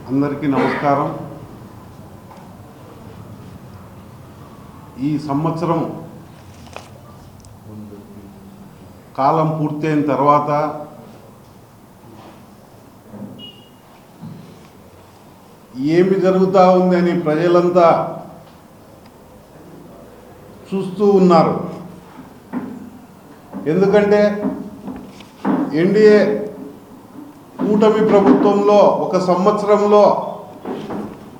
అందరికీ నమస్కారం. ఈ సంవత్సరం కాలం పూర్తయిన తర్వాత ఏమి జరుగుతూ ఉందని ప్రజలంతా చూస్తూ ఉన్నారు. ఎందుకంటే ఎన్డీఏ కూటమి ప్రభుత్వంలో ఒక సంవత్సరంలో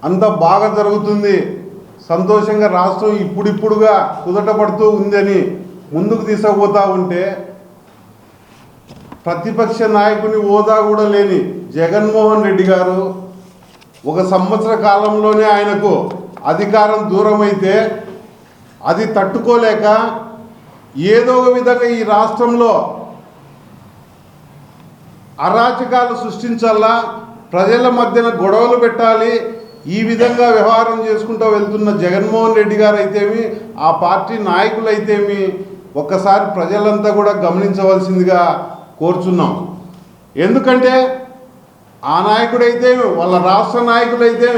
అంత బాగా జరుగుతుంది, సంతోషంగా రాష్ట్రం ఇప్పుడిప్పుడుగా కుదటపడుతూ ఉందని ముందుకు తీసుకుపోతూ ఉంటే ప్రతిపక్ష నాయకుని హోదా కూడా లేని జగన్మోహన్ రెడ్డి గారు ఒక సంవత్సర కాలంలోనే ఆయనకు అధికారం దూరమైతే అది తట్టుకోలేక ఏదో ఒక విధంగా ఈ రాష్ట్రంలో అరాచకాలు సృష్టించాలా, ప్రజల మధ్యన గొడవలు పెట్టాలి, ఈ విధంగా వ్యవహారం చేసుకుంటూ వెళ్తున్న జగన్మోహన్ రెడ్డి గారు అయితేమి, ఆ పార్టీ నాయకులు అయితేమి ఒక్కసారి ప్రజలంతా కూడా గమనించవలసిందిగా కోరుచున్నాం. ఎందుకంటే ఆ నాయకుడైతే వాళ్ళ రాష్ట్ర నాయకులైతే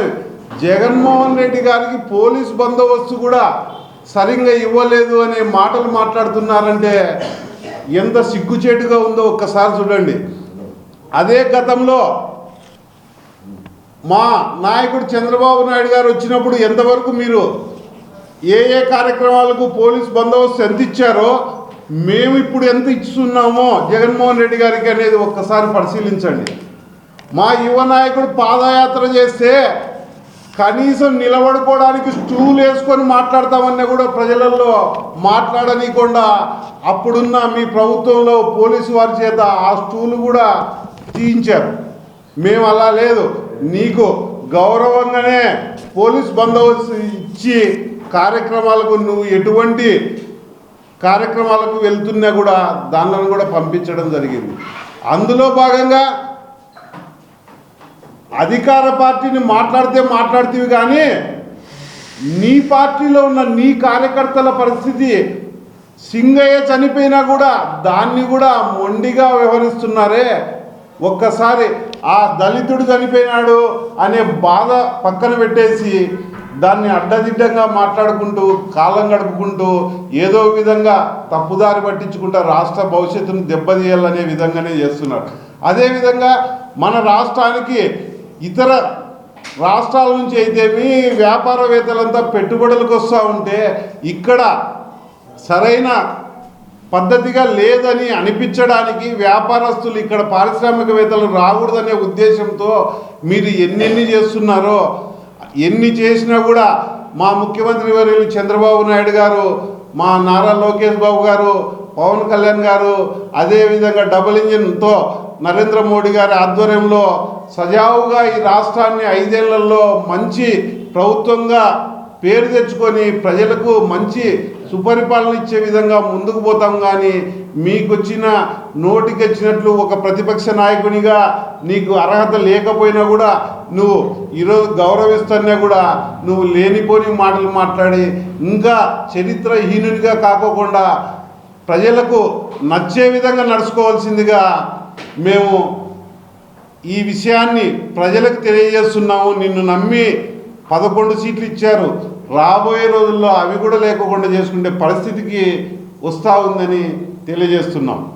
జగన్మోహన్ రెడ్డి గారికి పోలీస్ బందోబస్తు కూడా సరిగ్గా ఇవ్వలేదు అనే మాటలు మాట్లాడుతున్నారంటే ఎంత సిగ్గుచేటుగా ఉందో ఒక్కసారి చూడండి. అదే గతంలో మా నాయకుడు చంద్రబాబు నాయుడు గారు వచ్చినప్పుడు ఎంతవరకు మీరు ఏ కార్యక్రమాలకు పోలీస్ బందోబస్తు ఎంత ఇచ్చారో మేము ఇప్పుడు ఎంత ఇస్తున్నామో జగన్మోహన్ రెడ్డి గారికి అనేది ఒక్కసారి పరిశీలించండి. మా యువ నాయకుడు పాదయాత్ర చేస్తే కనీసం నిలబడుకోవడానికి స్టూల్ వేసుకొని మాట్లాడతామన్నా కూడా ప్రజలలో మాట్లాడనీయకుండా అప్పుడున్న మీ ప్రభుత్వంలో పోలీసు వారి చేత ఆ స్టూల్ కూడా తీయించారు. మేము అలా లేదు, నీకు గౌరవంగానే పోలీస్ బందోబస్తు ఇచ్చి కార్యక్రమాలకు నువ్వు ఎటువంటి కార్యక్రమాలకు వెళ్తున్నా కూడా దానిలో కూడా పంపించడం జరిగింది. అందులో భాగంగా అధికార పార్టీని మాట్లాడితేవి కానీ నీ పార్టీలో ఉన్న నీ కార్యకర్తల పరిస్థితి సింగయ్య చనిపోయినా కూడా దాన్ని కూడా మొండిగా వ్యవహరిస్తున్నారే. ఒక్కసారి ఆ దళితుడు చనిపోయినాడు అనే బాధ పక్కన పెట్టేసి దాన్ని అడ్డదిడ్డంగా మాట్లాడుకుంటూ కాలం గడుపుకుంటూ ఏదో విధంగా తప్పుదారి పట్టించుకుంటూ రాష్ట్ర భవిష్యత్తును దెబ్బతీయాలనే విధంగానే చేస్తున్నారు. అదేవిధంగా మన రాష్ట్రానికి ఇతర రాష్ట్రాల నుంచి అయితేమి వ్యాపారవేత్తలంతా పెట్టుబడులకు వస్తూ ఉంటే ఇక్కడ సరైన పద్ధతిగా లేదని అనిపించడానికి వ్యాపారస్తులు ఇక్కడ పారిశ్రామికవేత్తలు రాకూడదనే ఉద్దేశంతో మీరు ఎన్ని చేస్తున్నారో, ఎన్ని చేసినా కూడా మా ముఖ్యమంత్రి వర్యులు చంద్రబాబు నాయుడు గారు, మా నారా లోకేష్ బాబు గారు, పవన్ కళ్యాణ్ గారు, అదేవిధంగా డబుల్ ఇంజిన్తో నరేంద్ర మోడీ గారి ఆధ్వర్యంలో సజావుగా ఈ రాష్ట్రాన్ని 5 ఏళ్లలో మంచి ప్రభుత్వంగా పేరు తెచ్చుకొని ప్రజలకు మంచి సుపరిపాలన ఇచ్చే విధంగా ముందుకు పోతాం. కానీ మీకు వచ్చిన నోటికి వచ్చినట్లు ఒక ప్రతిపక్ష నాయకునిగా నీకు అర్హత లేకపోయినా కూడా నువ్వు ఈరోజు గౌరవిస్తున్నా కూడా నువ్వు లేనిపోని మాటలు మాట్లాడి ఇంకా చరిత్రహీనునిగా కాకోకుండా ప్రజలకు నచ్చే విధంగా నడుచుకోవాల్సిందిగా మేము ఈ విషయాన్ని ప్రజలకు తెలియజేస్తున్నాము. నిన్ను నమ్మి 11 సీట్లు ఇచ్చారు, రాబోయే రోజుల్లో అవి కూడా లేకుండా చేసుకునే పరిస్థితికి వస్తూ ఉందని తెలియజేస్తున్నాం.